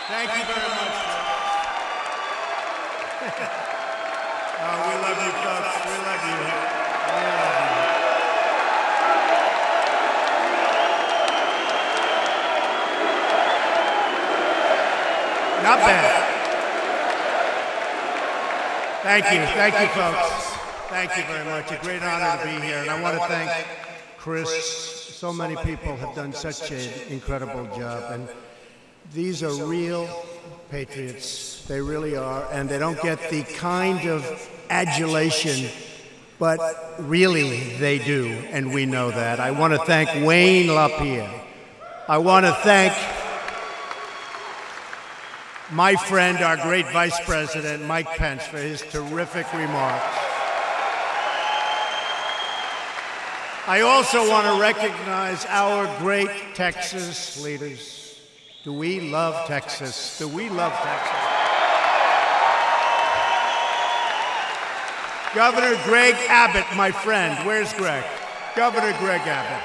Thank you very much. Oh, we love you, folks. We love you. We love you. Not bad. Thank you, folks. Thank you very much. A great honor to be here, and I want to thank Chris. So many people have done such an incredible job, and these are real patriots. They really are, and they don't get the kind of adulation, but really they do, and we know that. I want to thank Wayne LaPierre. I want to thank my friend, our great Vice President, Mike Pence, for his terrific remarks. I also want to recognize our great Texas leaders. Do we love Texas? Do we love Texas? Governor Greg Abbott, my friend. Where's Greg? Governor Greg Abbott.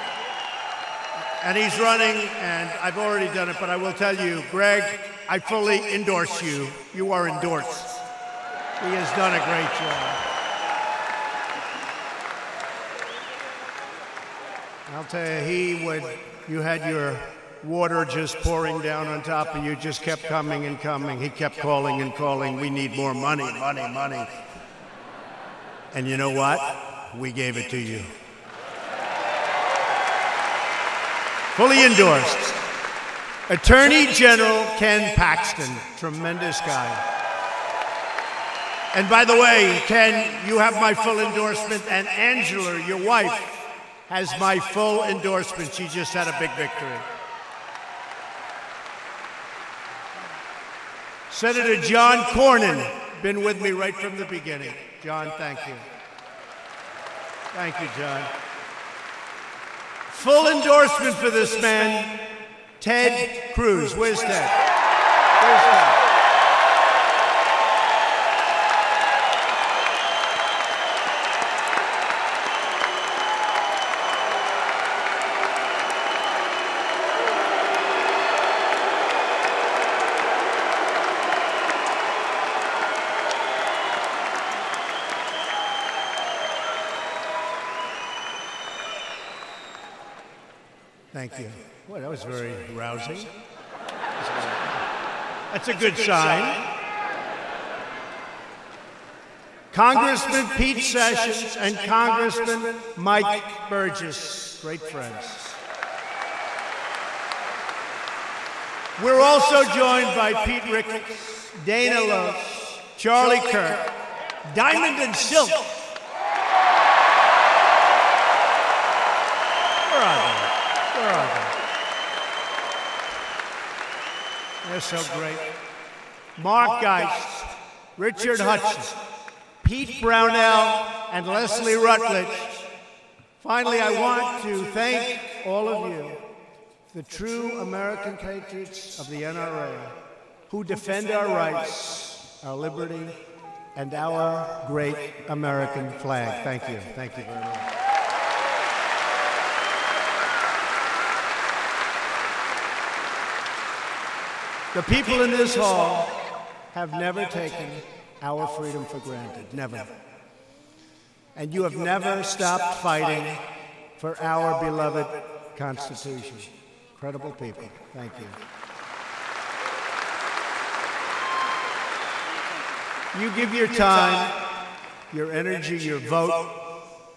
And he's running, and I've already done it, but I will tell you, Greg, I fully endorse you. You are endorsed. He has done a great job. I'll tell you, you had your water just pouring down on top of you, just kept coming and coming. He kept calling and calling. We need more money, money, money. And you know what? We gave it to you. Fully endorsed. Attorney General Ken Paxton, tremendous guy. And by the way, Ken, you have my full endorsement, and Angela, your wife, has my full endorsement. She just had a big victory. Senator John Cornyn, been with me right from the beginning. John, thank you. Thank you, John. Full endorsement for this man, Ted Cruz. Where's Ted? Where's Ted? Thank you. Well, that was very rousing. That's a good sign. Congressman Pete Sessions and Congressman Mike Burgess, great friends. We're also joined by Pete Ricketts, Dana Loesch, Charlie Kirk, Diamond and Silk. Where are they? Where are they? They're so great. Mark Geist, Richard Hutchins, Pete Brownell, and Leslie Rutledge. Finally, I want to thank all of you, the true American patriots of the NRA, who defend our rights, our liberty, and our great American flag. Thank you. Thank you very much. The people in this hall have never taken our freedom for granted, never. And you have never stopped fighting for our beloved Constitution. Incredible people. Thank you. You give your time, your energy, your vote,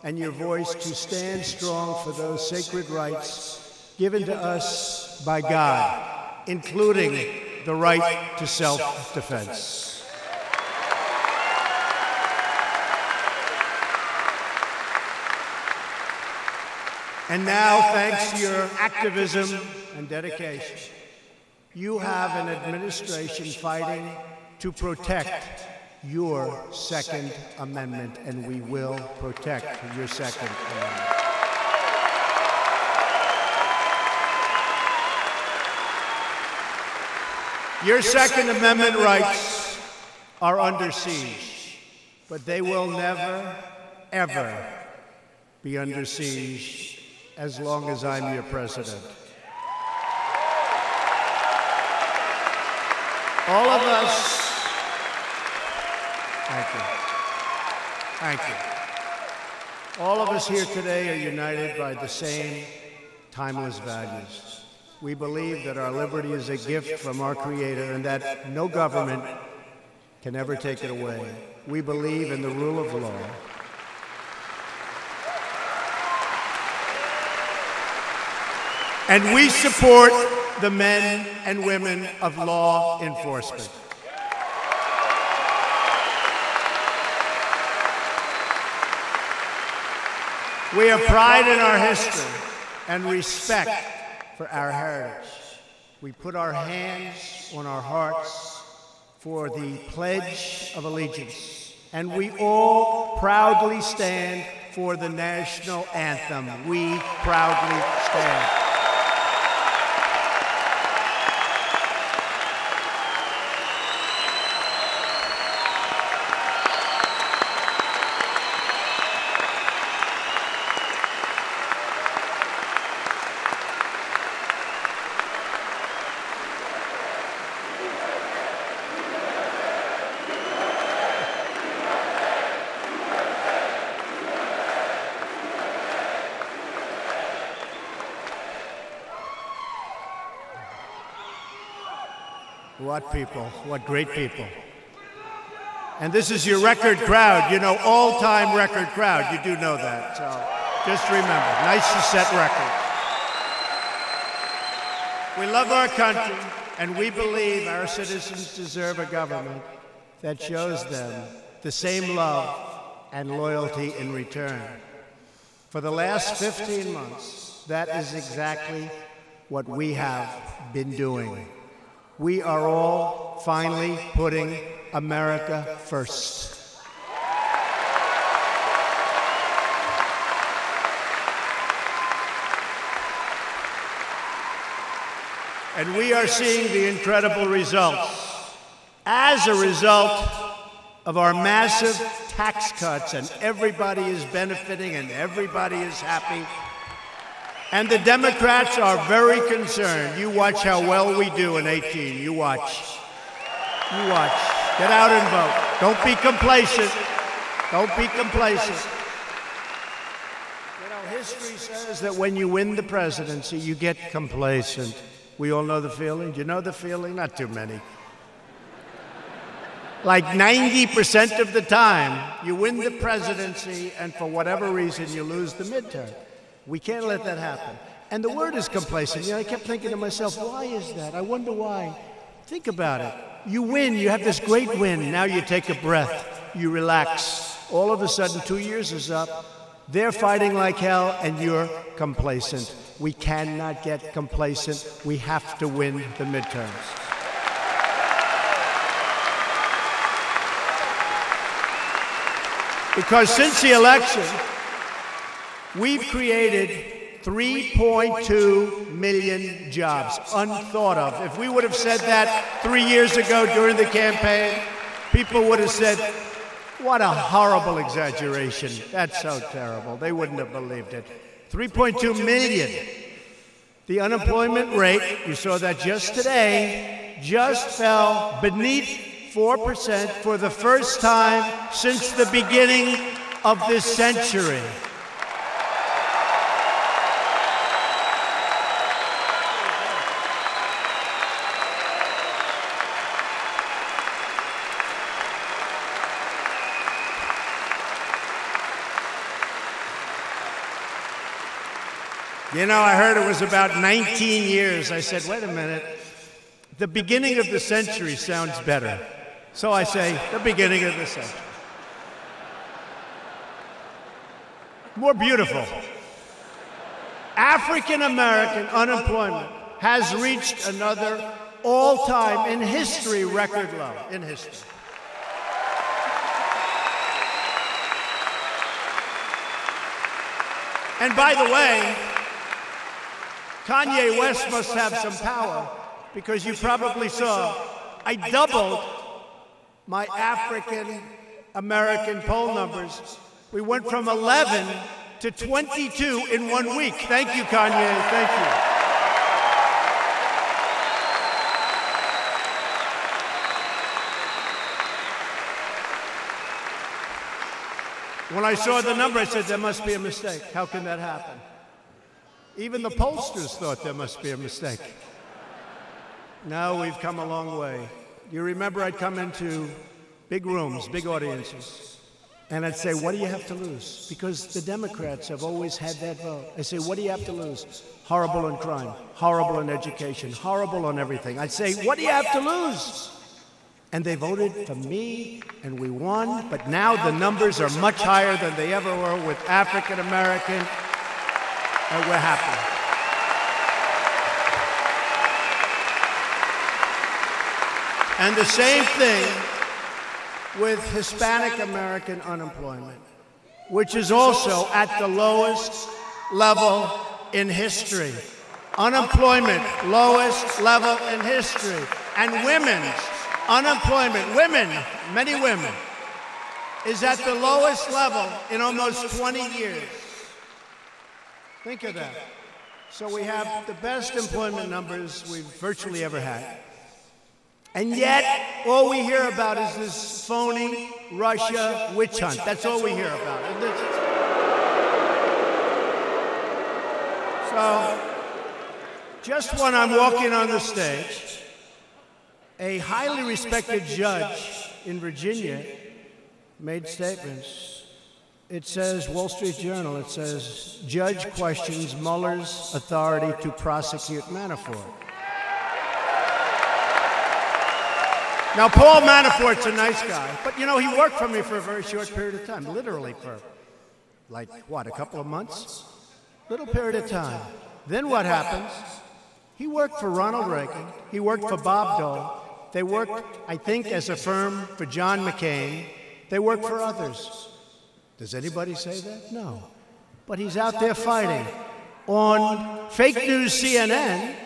and your voice to stand strong for those sacred rights given to us by God, including the right to self-defense. And now, thanks to your activism and dedication, you have an administration fighting to protect your Second Amendment, and we will protect your Second Amendment. Your Second Amendment rights are under siege, but they will never, ever be under siege as long as I'm your president. All of us, thank you. All of us here today are united by the same timeless values. We believe that our liberty is a gift from our Creator and that no government can ever take it away. We believe in the rule of law. And we support the men and women of law enforcement. We have pride in our history and respect for our heritage. We put our hands on our hearts for the Pledge of Allegiance, and we all proudly stand for the national anthem. We proudly stand. What people, what great people. And this is your record crowd, you know, all-time record crowd. You do know that, so just remember, nice to set records. We love our country, and we believe our citizens deserve a government that shows them the same love and loyalty in return. For the last 15 months, that is exactly what we have been doing. We are all finally putting America first. And we are seeing the incredible results as a result of our massive tax cuts, and everybody is benefiting and everybody is happy. And the Democrats are very concerned. You watch how well we do in 18. You watch. You watch. Get out and vote. Don't be complacent. Don't be complacent. You know, history says that when you win the presidency, you get complacent. We all know the feeling. Do you know the feeling? Not too many. Like 90% of the time, you win the presidency, and for whatever reason, you lose the midterm. We can't let that happen. And the word is complacent. You know, I kept thinking to myself, why is that? I wonder why. Think about it. You win. You have this great win. Now you take a breath. You relax. All of a sudden, 2 years is up. They're fighting like hell, and you're complacent. We cannot get complacent. We have to win the midterms. Because since the election, we've created 3.2 million jobs, unthought of. If we would have said that 3 years ago during the campaign, people would have said, what a horrible exaggeration. That's so terrible. They wouldn't have believed it. 3.2 million. The unemployment rate, you saw that just today, just fell beneath 4% for the first time since the beginning of this century. You know, I heard it was about 19 years. I said, wait a minute. The beginning of the century sounds better. So I say, the beginning of the century. More beautiful. African American unemployment has reached another all-time in history record low in history. And by the way, Kanye West must have some power, because you probably saw I doubled my African American poll numbers. We went from 11 to 22 in 1 week. Thank you, Kanye. Thank you. When I saw the number, I said, there must be a mistake. How can that happen? Even the pollsters thought there must be a mistake. Now we've come a long way. You remember I'd come into big rooms, big audiences, and I'd say, what do you have to lose? Because the Democrats have always had that vote. I say, what do you have to lose? Horrible in crime, horrible in education, horrible on everything. I'd say, what do you have to lose? And they voted for me, and we won. But now the numbers are much higher than they ever were with African American, and we're happy. And the same thing with Hispanic American unemployment, which is also at the lowest level in history. Unemployment, lowest level in history. And women's unemployment, many women, is at the lowest level in almost 20 years. Think of that. So we have the best employment numbers we've virtually ever had. And yet, all we hear about is this phony Russia witch hunt. That's all we hear about. So, just when I'm walking on the stage, a highly respected judge in Virginia made statements. It says, Wall Street Journal, it says, judge questions Mueller's authority to prosecute Manafort. Now, Paul Manafort's a nice guy, but you know, he worked for me for a very short period of time, literally for, like, what, a couple of months? Little period of time. Then what happens? He worked for Ronald Reagan. He worked for Bob Dole. They worked, I think, as a firm for John McCain. They worked for others. Does anybody say that? No. But he's out there fighting on fake news CNN.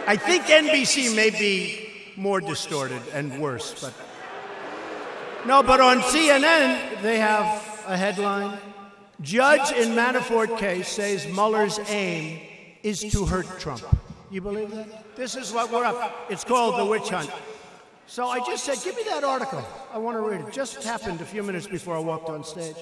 I think NBC may be more distorted and worse, but no, but on CNN, they have a headline. Judge in Manafort case says Mueller's aim is to hurt Trump. You believe that? This is what we're up. It's called the witch hunt. So I just said, give me that article. I want to read it. Just happened a few minutes before I walked on stage.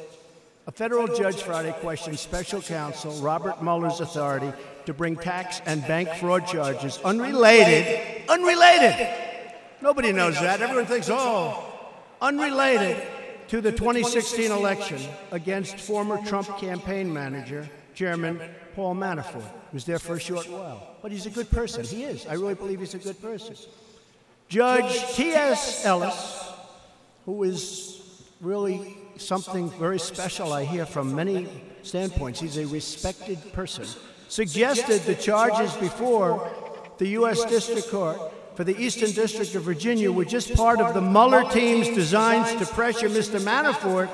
A federal judge Friday questioned special counsel Robert Mueller's authority to bring tax and bank fraud charges unrelated. Nobody knows that. Everyone thinks, oh, unrelated to the 2016 election against former Trump campaign manager, Chairman Paul Manafort. He was there for a short while. But he's a good person. He is. I really believe he's a good person. Judge T.S. Ellis, who is really something very special, I hear from many standpoints. He's a respected person. Suggested the charges before the U.S. District Court for the Eastern District of Virginia were just part of the Mueller team's designs to pressure Mr. Manafort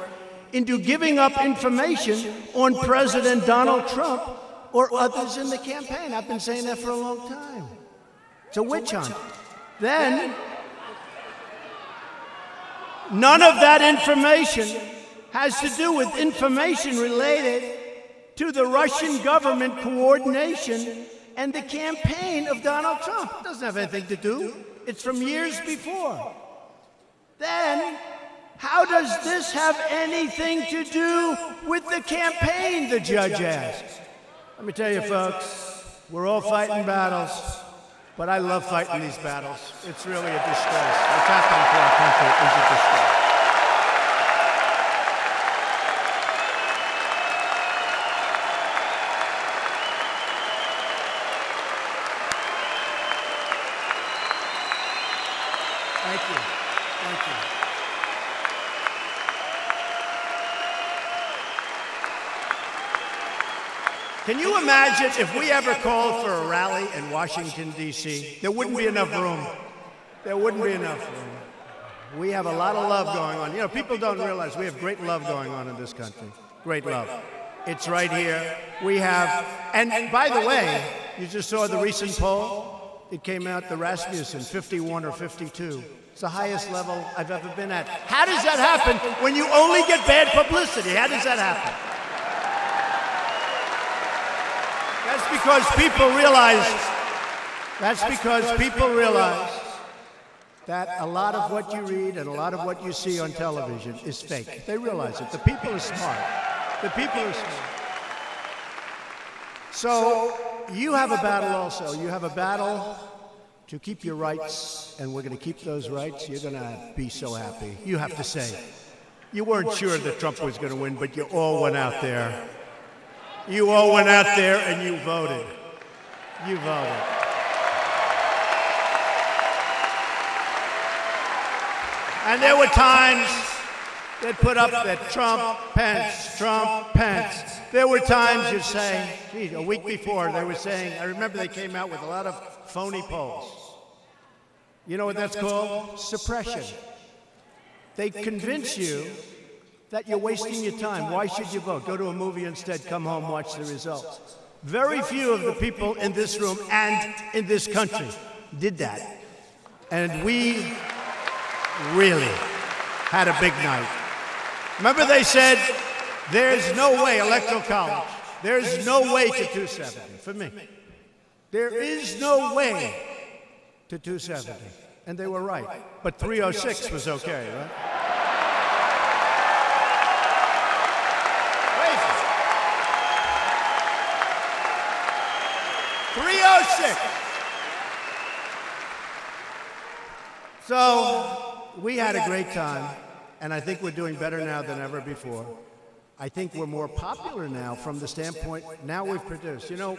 into giving up information on President Donald Trump or others in the campaign. I've been saying that for a long time. It's a witch hunt. Then, none of that information has to do with information related to the Russian government coordination and the campaign of Donald Trump. It doesn't have anything to do. It's from years before. Then, how does this have anything to do with the campaign, the judge asked. Let me tell you, folks, we're all fighting battles, but I love fighting these battles. It's really a disgrace. What's happening to our country is a disgrace. Thank you. Thank you. Can you imagine if we ever called for a rally in Washington, D.C.? There wouldn't be enough room. There wouldn't be enough room. We have a lot of love going on. You know, people don't realize we have great love going on in this country. Great love. It's right here. We have, and by the way, you just saw the recent poll. It came out, the Rasmussen, 51 or 52. It's the highest level I've ever been at. How does that happen when you only get bad publicity? How does that happen? That's because people realize that a lot of what you read and a lot of what you see on television is fake. They realize it. The people are smart. The people are smart. So you have a battle also. You have a battle to keep your rights, and we're going to keep those rights. You're going to be so happy. You have to say, you weren't sure that Trump was going to win, but you all went out there. You all went out there and you voted. You voted. And there were times they'd put up that Trump, Pence. There were times you'd say, geez, a week before they were saying, I remember they came out with a lot of phony polls. You know what that's called? Suppression. They convince you that you're wasting your time. Why should you vote? Go to a movie instead, come home, watch the results. Very few of the people in this room and in this country did that. And we really had a big night. Remember they said, there's no way, Electoral College, there's no way to 270, for me. There is no way to 270. And they were right. But 306 was okay, right? 306. So we had a great time, and I think we're doing better now than ever before. I think we're more popular now from the standpoint, now we've produced. You know,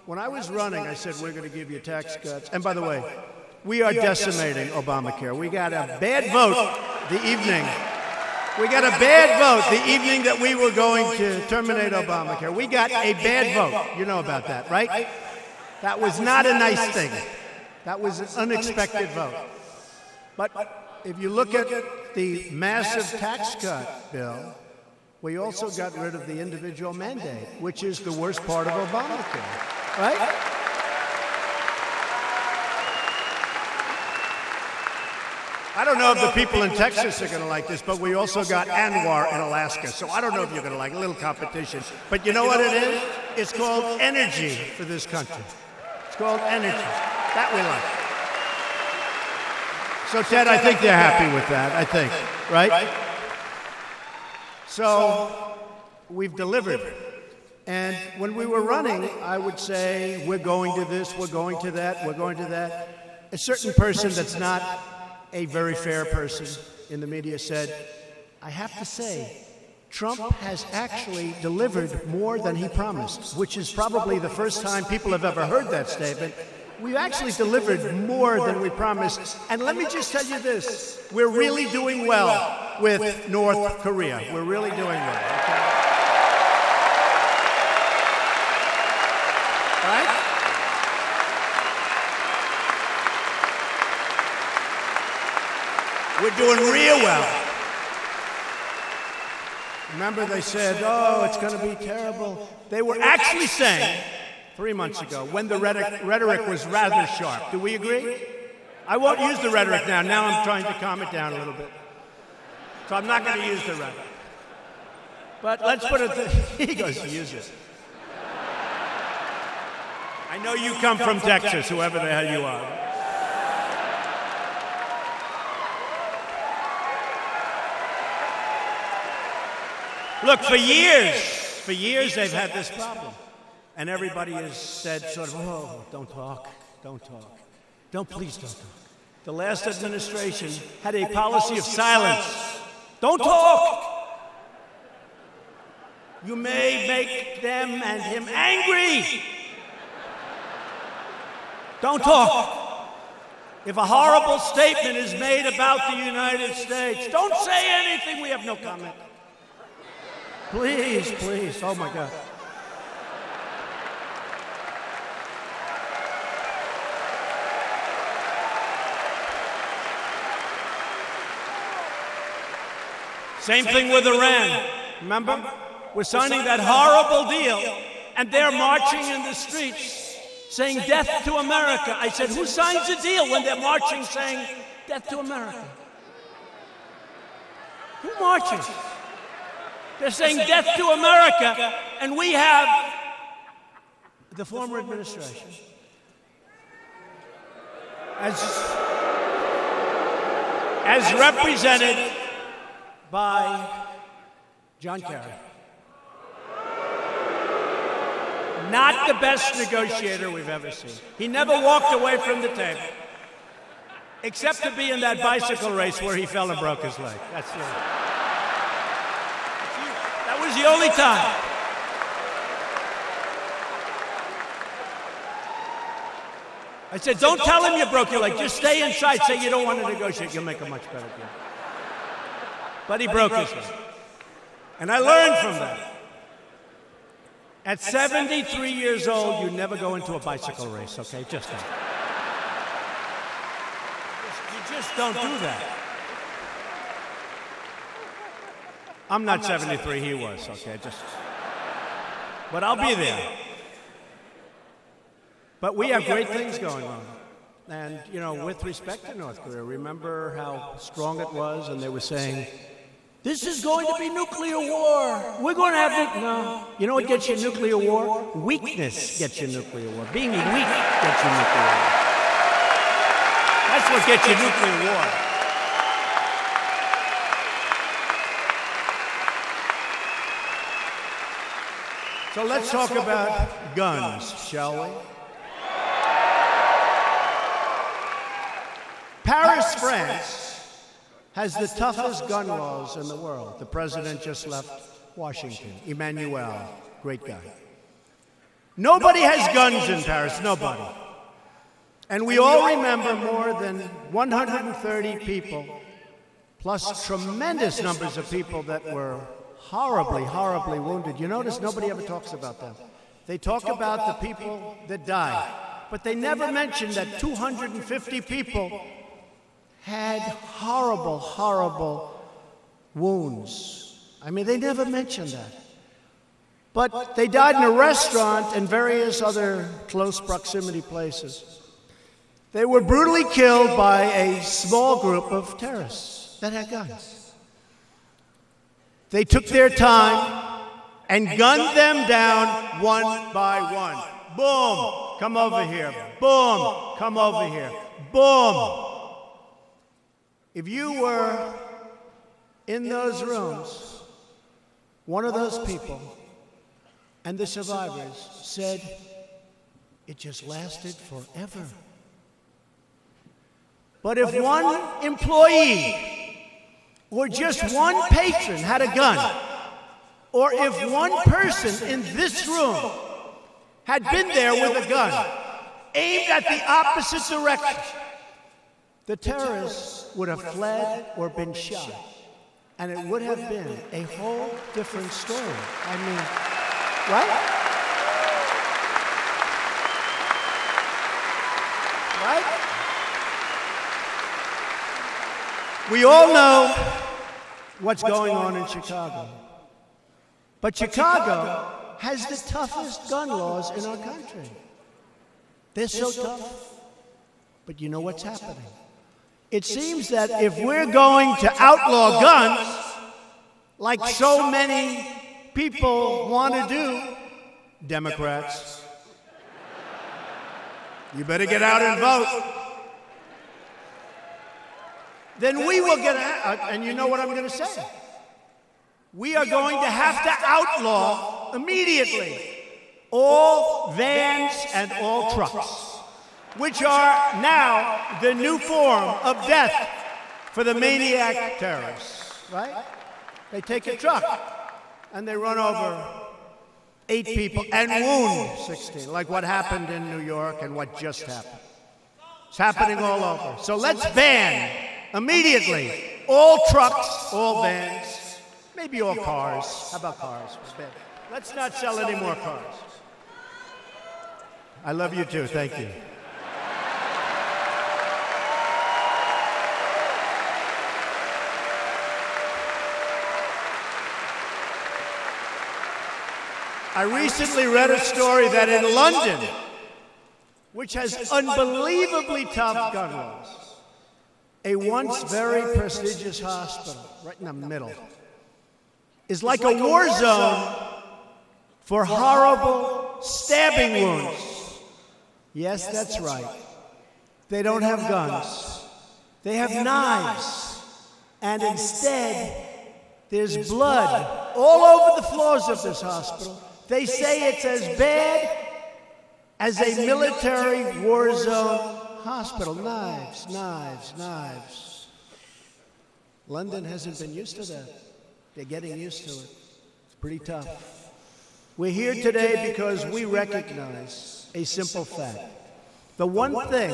when I was running, I said we're going to give you tax cuts. And by the way, we are decimating Obamacare. We got a bad vote the evening. We got a bad vote the evening that we were going to terminate Obamacare. We got a bad vote. You know about that, right? That was not a nice thing. That was an unexpected vote. But if you look at the massive tax cut bill, we also got rid of the individual mandate, which is the worst part of Obamacare, right? I don't know if the people in Texas are going to like this, but we also got Anwar in Alaska, so I don't know if you're going to like a little competition. But you know what it is? It's called energy for this country. It's called energy. That we like. So, Ted, I think they're happy with that, I think, right? So, we've delivered. And when we were running, I would say, we're going to this, we're going to that, we're going to that. A certain person that's not a very fair person in the media said, I have to say, Trump has actually delivered more than he promised, which is probably the first time people have ever heard that statement. We've actually delivered more than we promised. And let me just tell you this, we're really doing well with North Korea. We're really doing well, okay? Right? We're doing real well. Remember they said, oh, it's going to be terrible. They were actually saying 3 months ago, when the rhetoric was rather sharp. Do we agree? I won't use the rhetoric now. Now I'm trying to calm it down a little bit. So I'm not going to use the rhetoric. But let's put it, he goes to use it. I know you come from Texas, whoever the hell you are. Look, for years they've had this problem. And everybody has said sort of, oh, don't talk. Please don't talk. The last administration had a policy of silence. Don't talk. You may make them and him angry. Don't talk. If a horrible statement is made about the United States, don't say anything. We have no comment. Please, please. Oh, my God. Same thing with Iran. Remember? We're signing that horrible deal, and they're marching in the streets saying, death to America. I said, who signs a deal when they're marching saying, death to America? Who marches? They're saying, death to America, and we have the former administration. as represented by John Kerry. Not the best negotiator we've ever seen. He never walked away from the table, except to be in that bicycle race where he fell and broke his leg. That was the only time. I said, don't tell him you broke your leg. Just stay inside. Say you don't want to negotiate. You'll make a much better deal. But he broke his leg. And I learned from that. At 73 years old, you never go into a bicycle race, okay? Just don't. You just don't do that. I'm not 73, he was, okay? But I'll be there. But we have great things going on. And, you know, with respect to North Korea, remember how strong it was, and they were saying, this is going to be nuclear war. We're going to have no. You know what gets you nuclear war? Weakness gets you nuclear war. Being weak gets you nuclear war. That's what gets you nuclear war. So let's talk about guns, shall we? Paris, France has the toughest gun laws in the world. The president just left Washington. Emmanuel, great guy. Nobody has guns in Paris, nobody. And we all remember more than 130 people, plus tremendous numbers of people that were horribly, horribly wounded. You notice nobody ever talks about them. They talk about the people that died, but they never mention that 250 people had horrible, horrible wounds. I mean, they never mentioned that. But they died in a restaurant and various other close proximity places. They were brutally killed by a small group of terrorists that had guns. They took their time and gunned them down one by one. Boom, come over here. Boom, come over here. Boom. If you were in those rooms, one of those people and the survivors said, it just lasted forever. But if one employee or just one patron had a gun, or if one person in this room had been there with a gun aimed at the opposite direction, the terrorists would have fled or been shot, and it would have been a whole different story. I mean, right? Right? We all know what's going on in Chicago. But Chicago has the toughest gun laws in our country. They're so tough. But you know what's happening? It seems that if we're going to outlaw guns, like so many people want to do, Democrats, you better get out and vote. Then we will get out, and you know what I'm going to say. We are going to have to outlaw immediately all vans and all trucks, which are now the new form of death for the maniac terrorists, right? They take a truck and they run over 8 people and wound 16, like what happened in New York and what just happened. It's happening all over. So let's ban immediately all trucks, all vans, maybe all cars. How about cars? Let's not sell any more cars. I love you too. Thank you. I recently read a story that in London, which has unbelievably tough gun laws, a once very prestigious hospital, right in the middle, is like a war zone for horrible stabbing wounds. Yes, that's right. They don't have guns. They have knives. And instead, there's blood all over the floors of this hospital. They say it's as bad as a military war zone hospital. Knives, knives, knives. London hasn't been used to that. They're getting used to it. It's pretty tough. We're here today because we recognize a simple fact. The one thing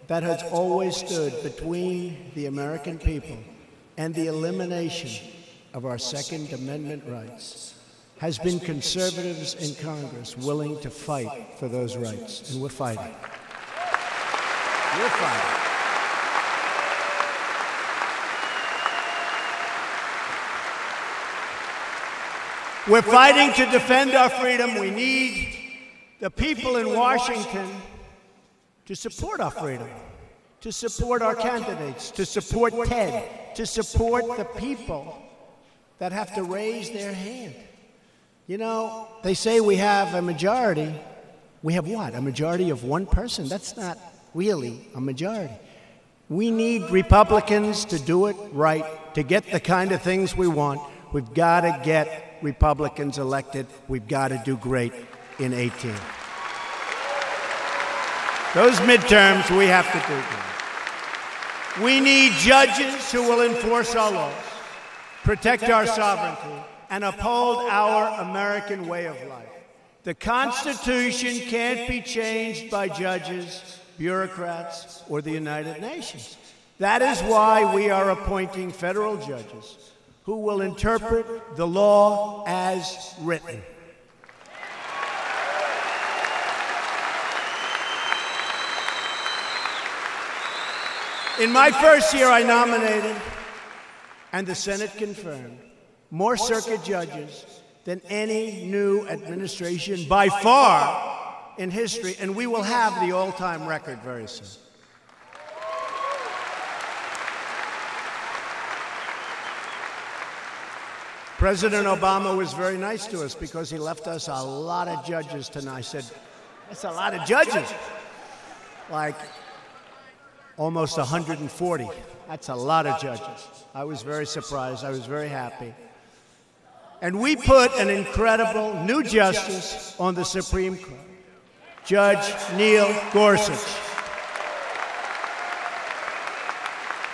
that has always stood between the American people and the elimination of our Second Amendment rights has been conservatives in Congress willing to fight for those rights, and we're fighting. We're fighting. We're fighting to defend our freedom. We need the people in Washington to support our freedom, to support our candidates, to support Ted, to support the people that have to raise their hand. You know, they say we have a majority. We have what? A majority of one person? That's not really a majority. We need Republicans to do it right, to get the kind of things we want. We've got to get Republicans elected. We've got to do great in 18. Those midterms, we have to do good. We need judges who will enforce our laws, protect our sovereignty, and uphold our American way of life. The Constitution can't be changed by judges, bureaucrats, or the United Nations. That is why we are appointing federal judges who will interpret the law as written. In my first year, I nominated, and the Senate confirmed, more circuit judges than any new administration by far in history, and we will have the all-time record very soon. President Obama was very nice to us because he left us a lot of judges tonight. I said, that's a lot of judges. Like almost 140. That's a lot of judges. I was very surprised. I was very happy. And we put an incredible new justice on the Supreme Court, Judge Neil Gorsuch.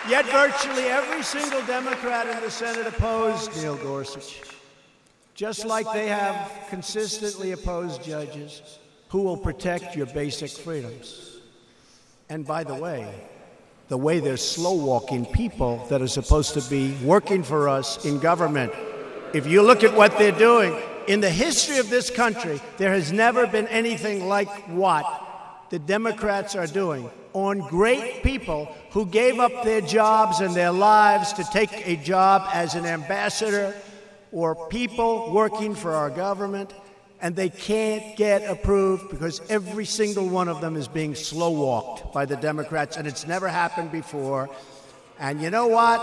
Yet virtually every single Democrat in the Senate opposed Neil Gorsuch, just like they have consistently opposed judges who will protect your basic freedoms. And by the way they're slow-walking people that are supposed to be working for us in government. If you look at what they're doing, in the history of this country, there has never been anything like what the Democrats are doing on great people who gave up their jobs and their lives to take a job as an ambassador or people working for our government, and they can't get approved because every single one of them is being slow-walked by the Democrats, and it's never happened before. And you know what?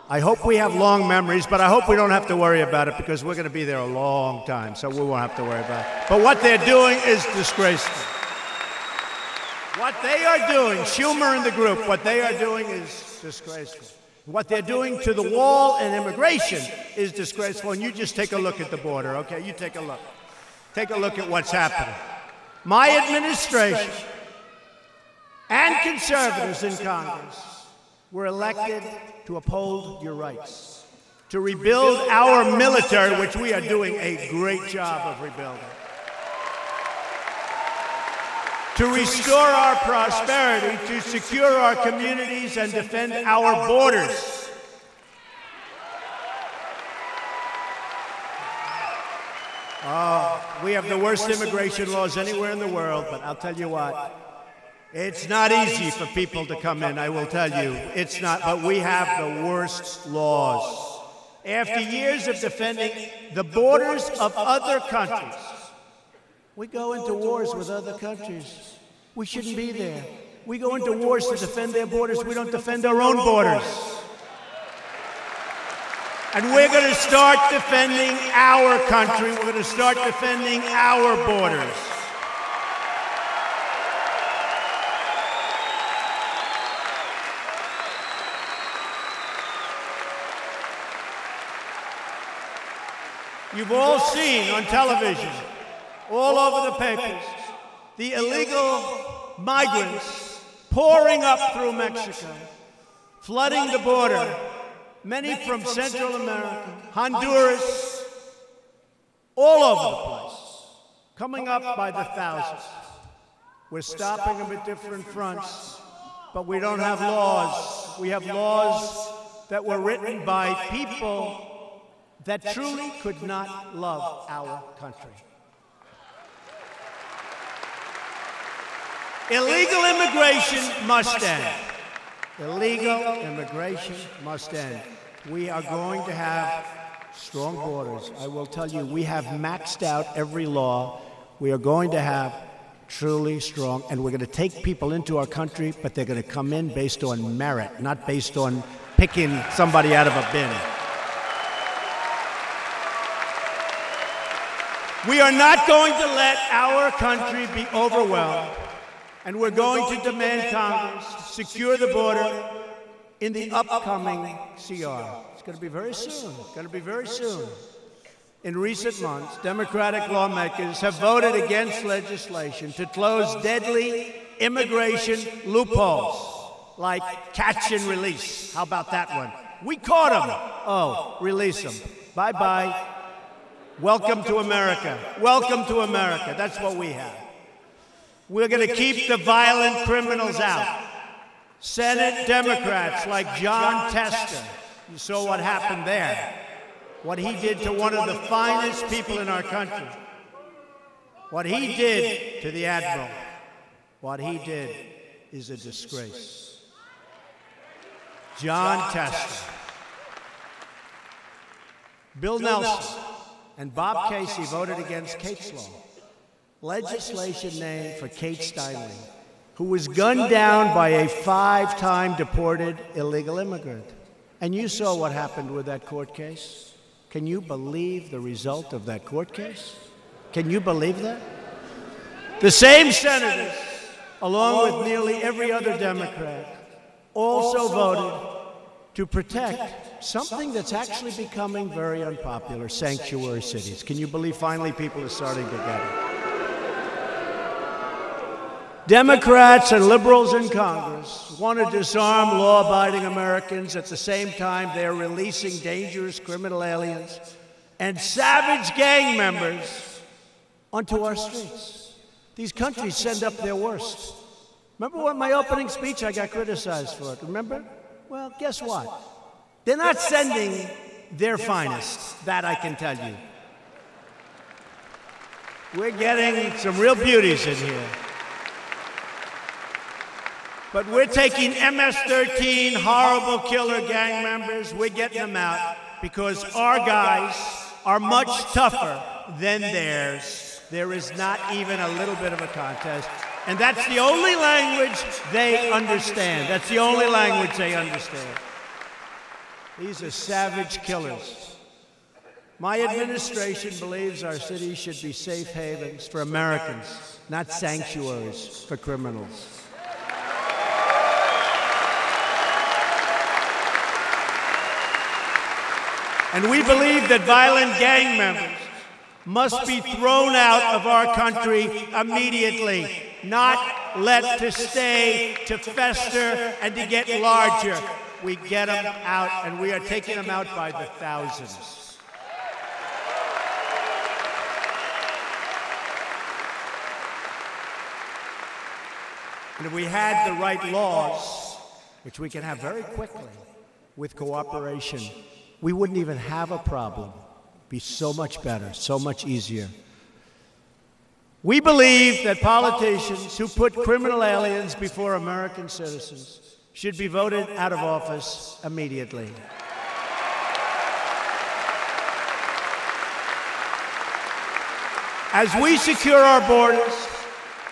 I hope we have long memories, but I hope we don't have to worry about it because we're going to be there a long time, so we won't have to worry about it. But what they're doing is disgraceful. What they are doing, Schumer and the group, what they are doing is disgraceful. What they're doing to the wall and immigration is disgraceful, and you just take a look at the border, okay? You take a look. Take a look at what's happening. My administration and conservatives in Congress were elected to uphold your rights, to rebuild our military, which we are doing a great job of rebuilding, to restore our prosperity, to secure our communities and defend our borders. Oh, we have the worst immigration laws anywhere in the world, but I'll tell you what, it's not easy for people to come in, I will tell you. It's not, but we have the worst laws. After years of defending the borders of other countries, we go into wars with other countries. We shouldn't be there. We go into wars to defend their borders. We don't defend our own borders. And we're going to start defending our country. We're going to start defending our borders. You've all seen on television, all over the papers, the illegal migrants pouring up through Mexico, flooding the border, many from Central America, Honduras, all over the place, coming up by the thousands. We're stopping them at different fronts, but we don't have laws. We have laws that were written by people that truly could not love our country. Illegal immigration must end. Illegal immigration must end. We are going to have strong borders. I will tell you, we have maxed out every law. We are going to have truly strong, and we're going to take people into our country, but they're going to come in based on merit, not based on picking somebody out of a bin. We are not going to let our country be overwhelmed, and we're going to demand Congress secure the border in the upcoming CR. It's going to be very soon. It's going to be very soon. In recent months, Democratic lawmakers have voted against legislation to close deadly immigration loopholes, like catch and release. How about that one? We caught them. Oh, release them. Bye-bye. Welcome to America. Welcome to America. That's what we have. We're going to keep the violent criminals out. Senate Democrats like John Tester, you saw what happened there. What he did to one of the finest people in our country. What he did to the Admiral. What he did is a disgrace. John Tester. Bill Nelson and Bob Casey voted against Kate's Law, legislation named for Kate Steinle, who was gunned down by a 5-time deported illegal immigrant. And you saw what happened with that court case. Can you believe the result of that court case? Can you believe that? The same senators, along with nearly every other Democrat, also voted to protect something that's actually becoming very unpopular, sanctuary cities. Can you believe finally people are starting to get it? Democrats and liberals in Congress want to disarm law-abiding Americans. At the same time, they're releasing dangerous criminal aliens and savage gang members onto our streets. These countries send up their worst. Remember when my opening speech, I got criticized for it, remember? Well, guess what? They're not sending their finest, that I can tell you. We're getting some real beauties in here. But we're taking MS-13 horrible killer gang members, we're getting them out because our guys are much tougher than theirs. There is not even a little bit of a contest. And that's the only language they understand. That's the only language they understand. These are savage killers. My administration believes our cities should be safe havens for Americans, not sanctuaries for criminals. And we believe that violent gang members must be thrown out of our country immediately, not let to stay, to fester, and to get larger. We get them out, and we are taking them out by the thousands. And if we had the right laws, which we can have very quickly with cooperation, we wouldn't even have a problem. It'd be so much better, so much easier. We believe that politicians who put criminal aliens before American citizens should be voted out of office immediately. As we secure our borders,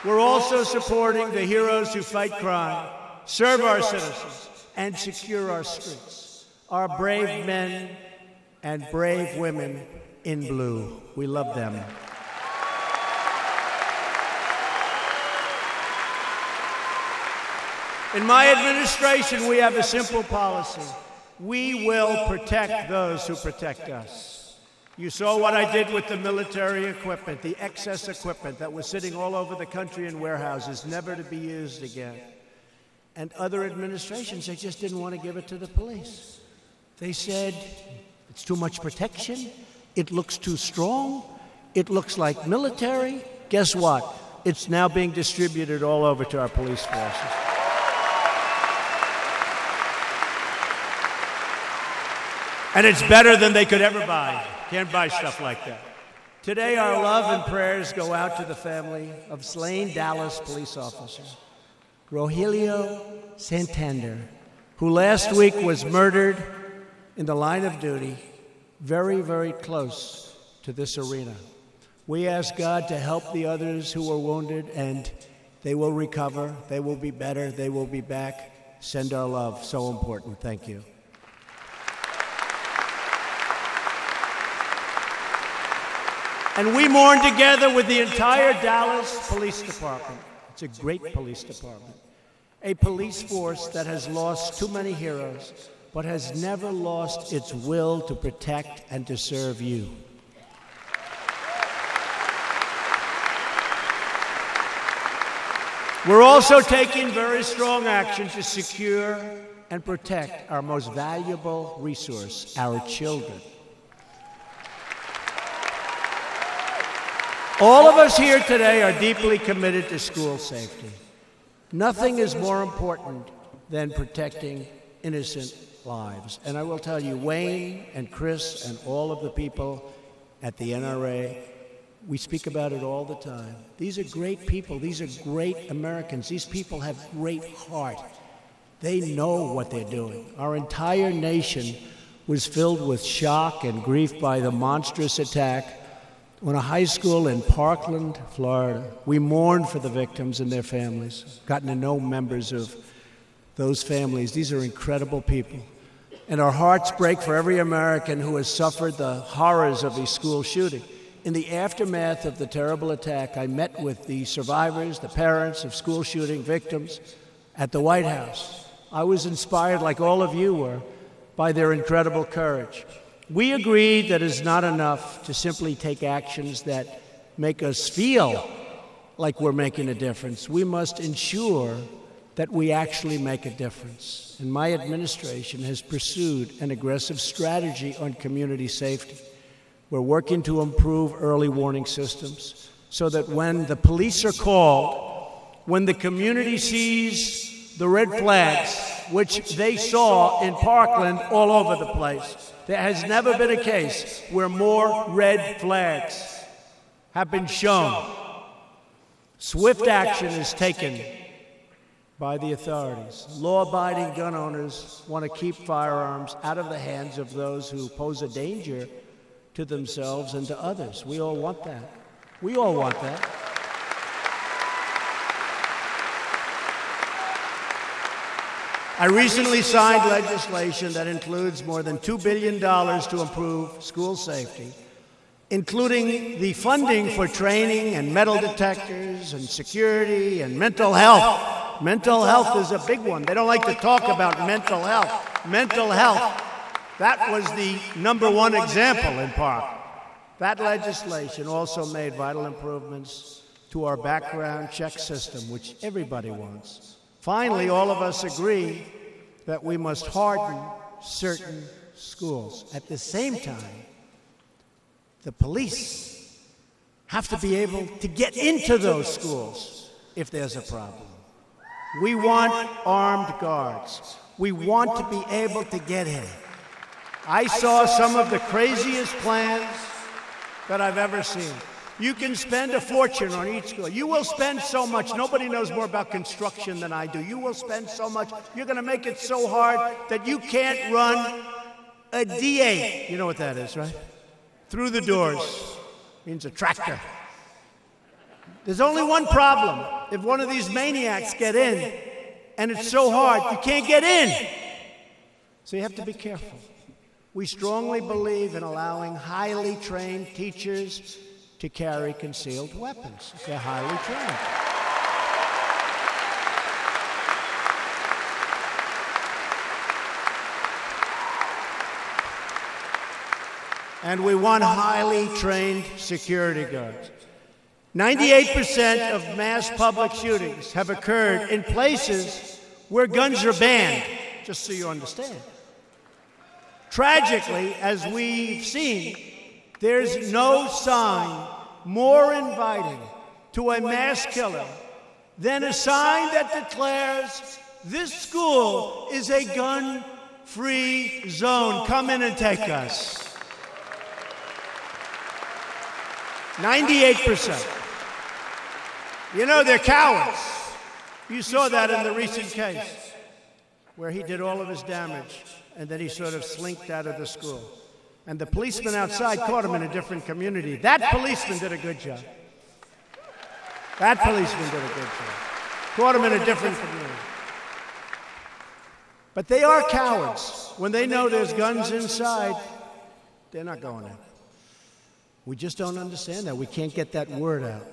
we're also supporting the heroes who fight crime, serve our citizens, and secure our streets. Our brave men and brave women in blue. We love them. In my administration, we have a simple policy. We will protect those who protect us. You saw what I did with the military equipment, the excess equipment that was sitting all over the country in warehouses, never to be used again. And other administrations, they just didn't want to give it to the police. They said, it's too much protection, it looks too strong, it looks like military. Guess what? It's now being distributed all over to our police forces. And it's better than they could ever buy. Can't buy stuff like that. Today, our love and prayers go out to the family of slain Dallas police officer, Rogelio Santander, who last week was murdered in the line of duty, very, very close to this arena. We ask God to help the others who were wounded, and they will recover, they will be better, they will be back. Send our love. So important. Thank you. And we mourn together with the entire Dallas Police Department. It's a great police department. A police force that has lost too many heroes, but has never lost its will to protect and to serve you. We're also taking very strong action to secure and protect our most valuable resource, our children. All of us here today are deeply committed to school safety. Nothing is more important than protecting innocent lives. And I will tell you, Wayne and Chris and all of the people at the NRA, we speak about it all the time. These are great people. These are great Americans. These people have great heart. They know what they're doing. Our entire nation was filled with shock and grief by the monstrous attack on a high school in Parkland, Florida. We mourned for the victims and their families, gotten to know members of those families. These are incredible people. And our hearts break for every American who has suffered the horrors of these school shootings. In the aftermath of the terrible attack, I met with the survivors, the parents of school shooting victims at the White House. I was inspired, like all of you were, by their incredible courage. We agreed that it's not enough to simply take actions that make us feel like we're making a difference. We must ensure that we actually make a difference. And my administration has pursued an aggressive strategy on community safety. We're working to improve early warning systems so that when the police are called, when the community sees the red flags, which they saw in Parkland all over the place, there has never been a case where more red flags have been shown. Swift action is taken by the authorities. Law-abiding gun owners want to keep firearms out of the hands of those who pose a danger to themselves and to others. We all want that. We all want that. I recently signed legislation that includes more than $2 billion to improve school safety, including the funding for training and metal detectors and security and mental health. Mental health is a big one. They don't like to talk about mental health. Mental health, that was the #1 example in Park. That legislation also made vital improvements to our background check system, which everybody wants. Finally, all of us agree that we must harden certain schools. At the same time, the police have to be able to get into those schools if there's a problem. We want armed guards. We want to be able to get in. I saw some of the craziest plans that I've ever seen. You can spend a fortune on each school. You will spend so much. Nobody knows more about construction than I do. You will spend so much. You're going to make it so hard that you can't run a D8. You know what that is, right? Through the doors. Means a tractor. There's only one problem. If one of these maniacs get in, and it's so hard, you can't get in. So you have to be careful. We strongly believe in allowing highly trained teachers to carry concealed weapons. They're highly trained. and we want highly trained security guards. 98% of mass public shootings have occurred in places where guns are banned, just so you understand. Tragically, as we've seen, there's no sign more inviting to a mass killer than a sign that declares this school is a gun-free zone. Come in and take us. 98%. You know, they're cowards. You saw that in the recent case where he did all of his damage and then he sort of slinked out of the school. And the policeman outside caught him in a different community. That policeman did a good job. That policeman did a good job. Caught him in a different community. But they are cowards. When they know there's guns inside, they're not going in. We just don't understand that. We can't get that word out.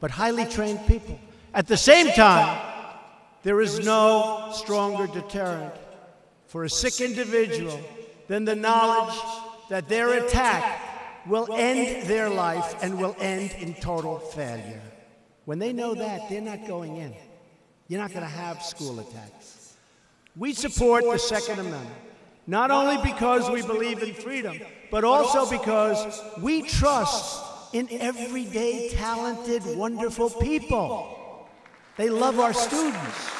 But highly trained people. At the same time, there is no stronger deterrent for a sick individual than the knowledge that their attack will end their life and will end in total failure. When they know that, they're not going in. You're not going to have school attacks. We support the Second Amendment, not only because we believe in freedom, but also because we trust in everyday, talented, wonderful people. They love our students.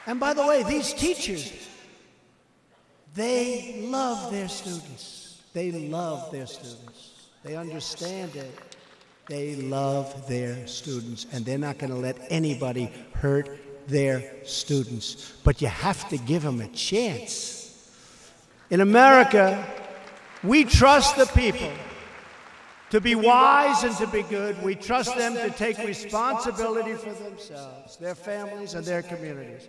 And by the way, these teachers, they love their students. They love their students. They understand it. They love their students, and they're not going to let anybody hurt their students. But you have to give them a chance. In America, we trust the people to be wise and to be good. We trust them to take responsibility for themselves, their families, and their communities.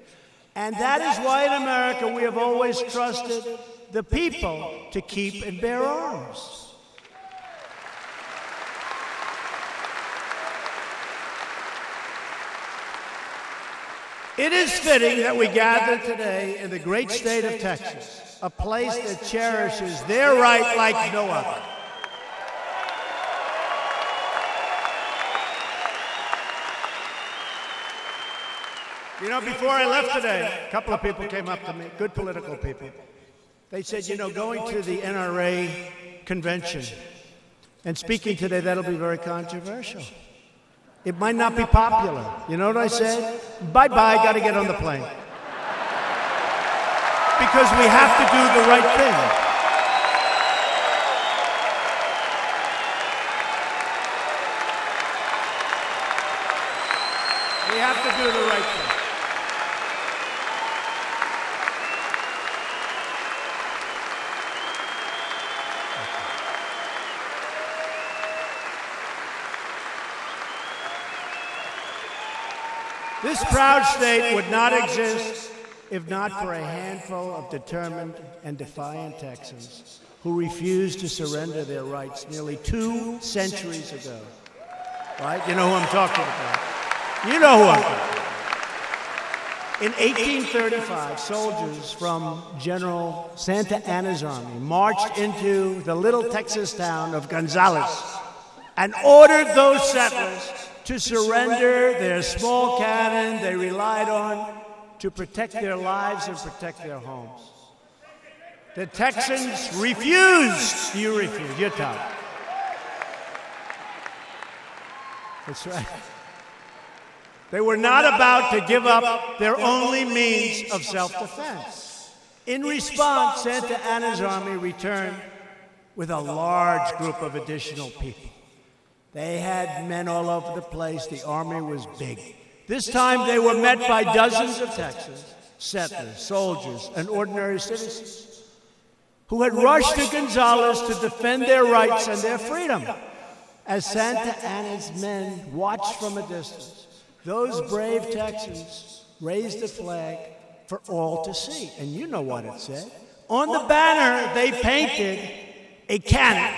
And that is why in America we have always trusted the people to keep and bear arms. It is fitting that we gather today in the great state of Texas, a place that cherishes their right like no other. You know, before I left today, a couple of people came up to me, good political people. They said, you know, going to the NRA convention and speaking today, that'll be very controversial. It might not be popular. You know what I said? Bye-bye, got to get on the plane. Because we have to do the right thing. We have to do the right thing. This proud state would not exist if not for a handful of determined and defiant Texans who refused to surrender their rights nearly 2 centuries ago. Right? You know who I'm talking about. You know who I'm talking about. In 1835, soldiers from General Santa Anna's army marched into the little Texas town of Gonzales and ordered those settlers to surrender their small cannon they relied on to protect their lives and protect their homes. The Texans refused. You refused. You're tough. That's right. They were not about to give up their only means of self-defense. In response, Santa Anna's army returned with a large group of additional people. They had men all over the place. The army was big. This time they were met by dozens of Texans, settlers, soldiers, and ordinary citizens who had rushed to Gonzales to defend their rights and their freedom. As Santa Anna's men watched from a distance, those brave Texans raised a flag for all to see. And you know what it said. On the banner, they painted a cannon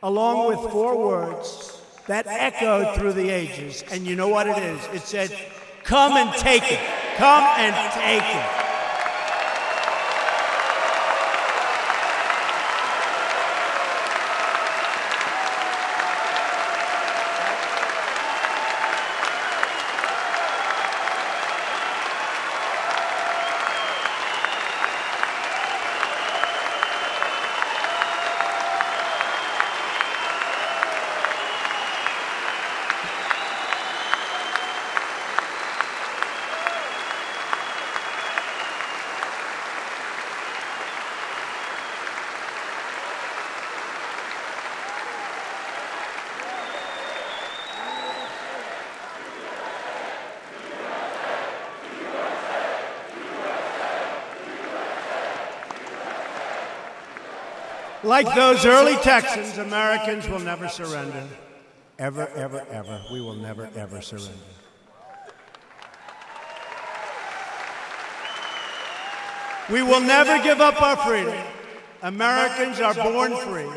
along with 4 words that echoed through the ages. And you know what it is? It said, "Come and take it." Come and take it. Like those early Texans, Americans will never surrender. Ever, ever, ever. We will never, ever surrender. We will never give up our freedom. Americans are born free.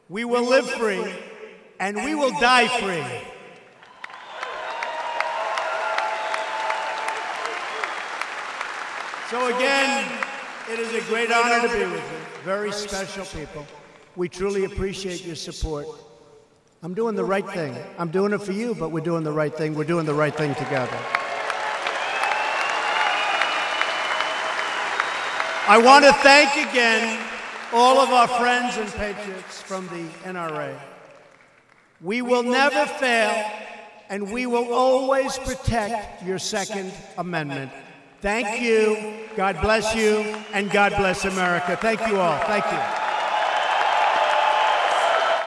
We will live free, and we will die free. So again, it is a great honor to be with you. Very special people. We truly appreciate your support. I'm doing the right thing. I'm doing it for you, but we're doing the right thing. We're doing the right thing together. I want to thank again all of our friends and patriots from the NRA. We will never fail, and we will always protect your Second Amendment. Thank you. God bless you, and God bless America. Thank you all. Thank you.